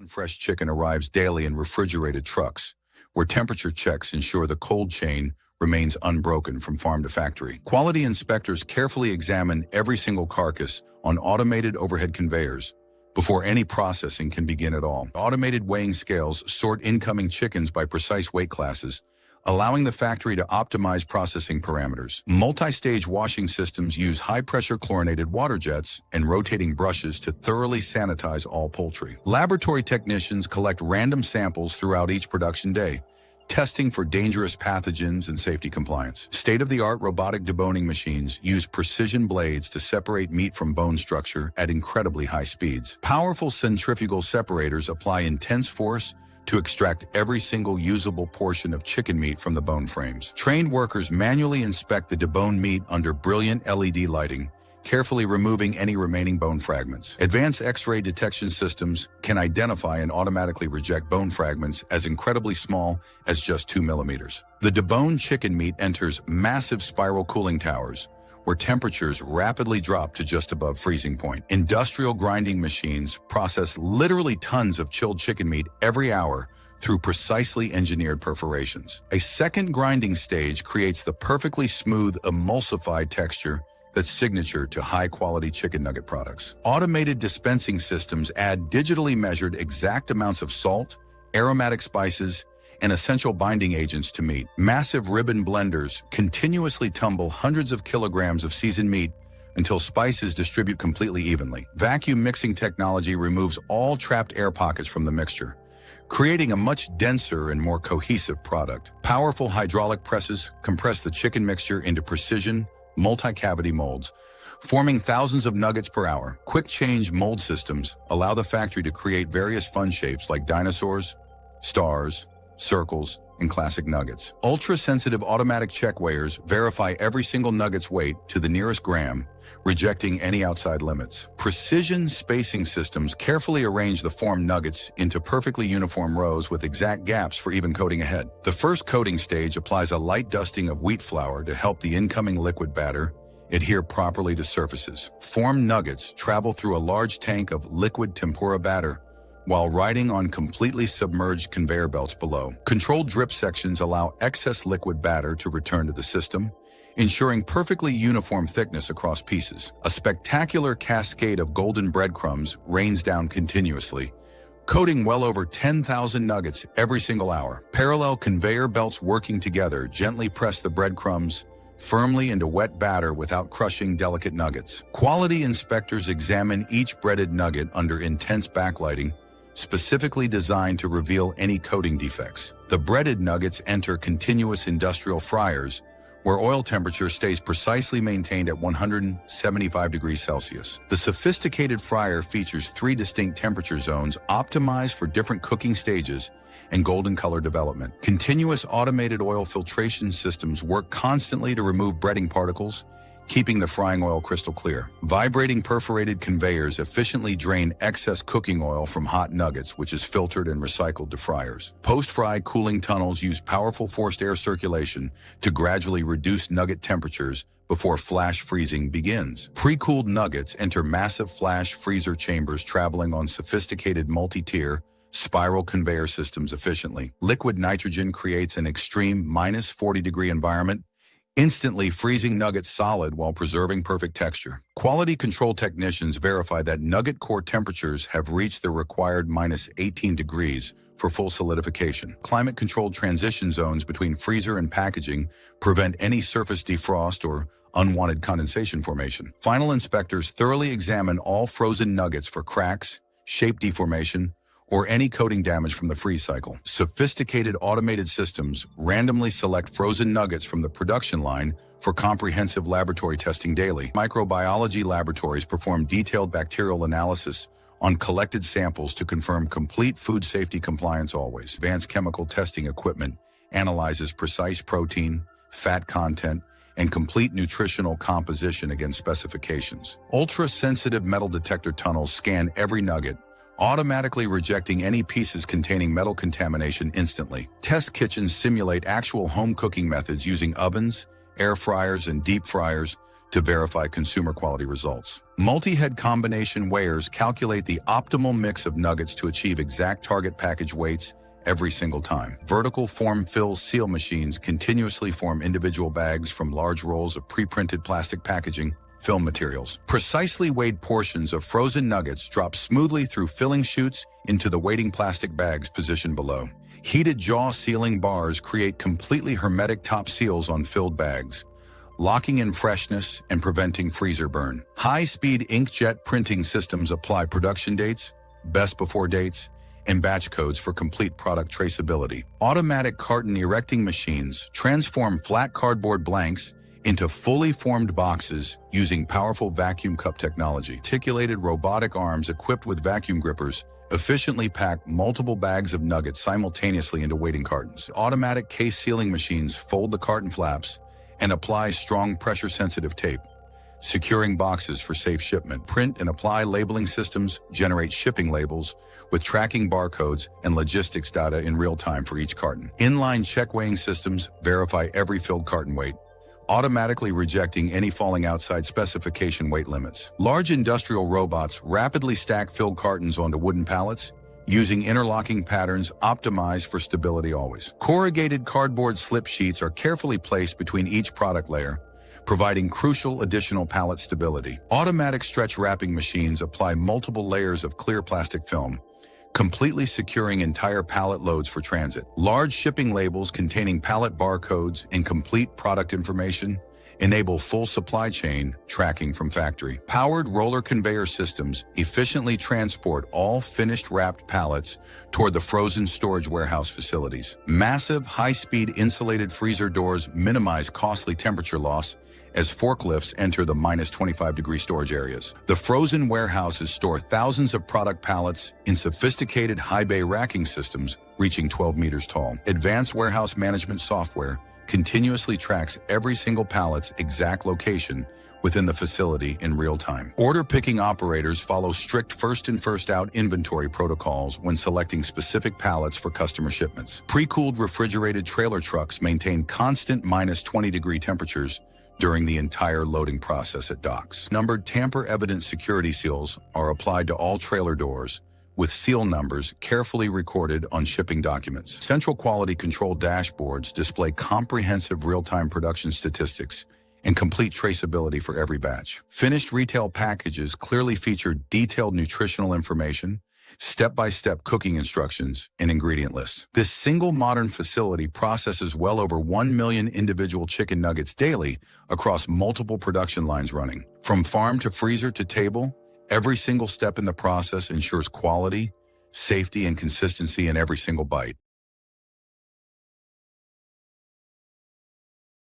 Fresh chicken arrives daily in refrigerated trucks, where temperature checks ensure the cold chain remains unbroken from farm to factory. Quality inspectors carefully examine every single carcass on automated overhead conveyors before any processing can begin at all. Automated weighing scales sort incoming chickens by precise weight classes, allowing the factory to optimize processing parameters. Multi-stage washing systems use high-pressure chlorinated water jets and rotating brushes to thoroughly sanitize all poultry. Laboratory technicians collect random samples throughout each production day, testing for dangerous pathogens and safety compliance. State-of-the-art robotic deboning machines use precision blades to separate meat from bone structure at incredibly high speeds. Powerful centrifugal separators apply intense force to extract every single usable portion of chicken meat from the bone frames. Trained workers manually inspect the deboned meat under brilliant LED lighting, carefully removing any remaining bone fragments. Advanced X-ray detection systems can identify and automatically reject bone fragments as incredibly small as just 2 millimeters. The deboned chicken meat enters massive spiral cooling towers, where temperatures rapidly drop to just above freezing point. Industrial grinding machines process literally tons of chilled chicken meat every hour through precisely engineered perforations. A second grinding stage creates the perfectly smooth, emulsified texture that's signature to high-quality chicken nugget products. Automated dispensing systems add digitally measured exact amounts of salt, aromatic spices, and essential binding agents to meat. Massive ribbon blenders continuously tumble hundreds of kilograms of seasoned meat until spices distribute completely evenly. Vacuum mixing technology removes all trapped air pockets from the mixture, creating a much denser and more cohesive product. Powerful hydraulic presses compress the chicken mixture into precision, multi-cavity molds, forming thousands of nuggets per hour. Quick change mold systems allow the factory to create various fun shapes like dinosaurs, stars, circles, and classic nuggets. Ultra-sensitive automatic check weighers verify every single nugget's weight to the nearest gram, rejecting any outside limits. Precision spacing systems carefully arrange the formed nuggets into perfectly uniform rows with exact gaps for even coating ahead. The first coating stage applies a light dusting of wheat flour to help the incoming liquid batter adhere properly to surfaces. Formed nuggets travel through a large tank of liquid tempura batter while riding on completely submerged conveyor belts below. Controlled drip sections allow excess liquid batter to return to the system, ensuring perfectly uniform thickness across pieces. A spectacular cascade of golden breadcrumbs rains down continuously, coating well over 10,000 nuggets every single hour. Parallel conveyor belts working together gently press the breadcrumbs firmly into wet batter without crushing delicate nuggets. Quality inspectors examine each breaded nugget under intense backlighting, specifically designed to reveal any coating defects. The breaded nuggets enter continuous industrial fryers, where oil temperature stays precisely maintained at 175 degrees Celsius. The sophisticated fryer features 3 distinct temperature zones optimized for different cooking stages and golden color development. Continuous automated oil filtration systems work constantly to remove breading particles, keeping the frying oil crystal clear. Vibrating perforated conveyors efficiently drain excess cooking oil from hot nuggets, which is filtered and recycled to fryers. Post-fry cooling tunnels use powerful forced air circulation to gradually reduce nugget temperatures before flash freezing begins. Pre-cooled nuggets enter massive flash freezer chambers traveling on sophisticated multi-tier spiral conveyor systems efficiently. Liquid nitrogen creates an extreme -40-degree environment, instantly freezing nuggets solid while preserving perfect texture. Quality control technicians verify that nugget core temperatures have reached the required -18 degrees for full solidification. Climate-controlled transition zones between freezer and packaging prevent any surface defrost or unwanted condensation formation. Final inspectors thoroughly examine all frozen nuggets for cracks, shape deformation, or any coating damage from the freeze cycle. Sophisticated automated systems randomly select frozen nuggets from the production line for comprehensive laboratory testing daily. Microbiology laboratories perform detailed bacterial analysis on collected samples to confirm complete food safety compliance always. Advanced chemical testing equipment analyzes precise protein, fat content, and complete nutritional composition against specifications. Ultra-sensitive metal detector tunnels scan every nugget, automatically rejecting any pieces containing metal contamination instantly. Test kitchens simulate actual home cooking methods using ovens, air fryers, and deep fryers to verify consumer quality results. Multi-head combination weighers calculate the optimal mix of nuggets to achieve exact target package weights every single time. Vertical form fill seal machines continuously form individual bags from large rolls of pre-printed plastic packaging film materials. Precisely weighed portions of frozen nuggets drop smoothly through filling chutes into the waiting plastic bags positioned below. Heated jaw sealing bars create completely hermetic top seals on filled bags, locking in freshness and preventing freezer burn. High-speed inkjet printing systems apply production dates, best before dates, and batch codes for complete product traceability. Automatic carton erecting machines transform flat cardboard blanks into fully formed boxes using powerful vacuum cup technology. Articulated robotic arms equipped with vacuum grippers efficiently pack multiple bags of nuggets simultaneously into waiting cartons. Automatic case sealing machines fold the carton flaps and apply strong pressure-sensitive tape, securing boxes for safe shipment. Print and apply labeling systems generate shipping labels with tracking barcodes and logistics data in real time for each carton. Inline check weighing systems verify every filled carton weight, automatically rejecting any falling outside specification weight limits. Large industrial robots rapidly stack filled cartons onto wooden pallets, using interlocking patterns optimized for stability always. Corrugated cardboard slip sheets are carefully placed between each product layer, providing crucial additional pallet stability. Automatic stretch wrapping machines apply multiple layers of clear plastic film, completely securing entire pallet loads for transit. Large shipping labels containing pallet barcodes and complete product information enable full supply chain tracking from factory. Powered roller conveyor systems efficiently transport all finished wrapped pallets toward the frozen storage warehouse facilities. Massive, high-speed insulated freezer doors minimize costly temperature loss as forklifts enter the -25-degree storage areas. The frozen warehouses store thousands of product pallets in sophisticated high bay racking systems reaching 12 meters tall. Advanced warehouse management software continuously tracks every single pallet's exact location within the facility in real time. Order picking operators follow strict first in first out inventory protocols when selecting specific pallets for customer shipments. Pre-cooled refrigerated trailer trucks maintain constant -20-degree temperatures during the entire loading process at docks. Numbered tamper-evident security seals are applied to all trailer doors, with seal numbers carefully recorded on shipping documents. Central quality control dashboards display comprehensive real-time production statistics and complete traceability for every batch. Finished retail packages clearly feature detailed nutritional information, step-by-step cooking instructions, and ingredient lists. This single modern facility processes well over 1 million individual chicken nuggets daily across multiple production lines running. From farm to freezer to table, every single step in the process ensures quality, safety, and consistency in every single bite.